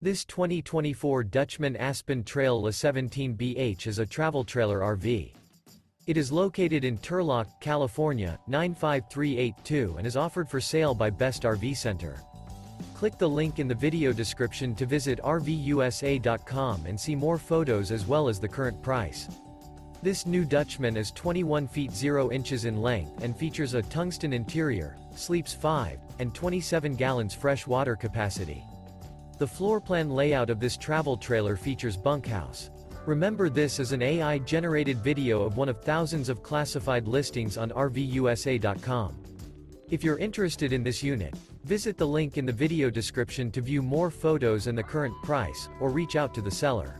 This 2024 Dutchmen Aspen Trail La17BH is a travel trailer RV. It is located in Turlock, California, 95382 and is offered for sale by Best RV Center. Click the link in the video description to visit RVUSA.com and see more photos as well as the current price. This new Dutchman is 21 feet 0 inches in length and features a tungsten interior, sleeps 5, and 27 gallons fresh water capacity. The floor plan layout of this travel trailer features bunkhouse. Remember, this is an AI-generated video of one of thousands of classified listings on RVUSA.com. If you're interested in this unit, visit the link in the video description to view more photos and the current price, or reach out to the seller.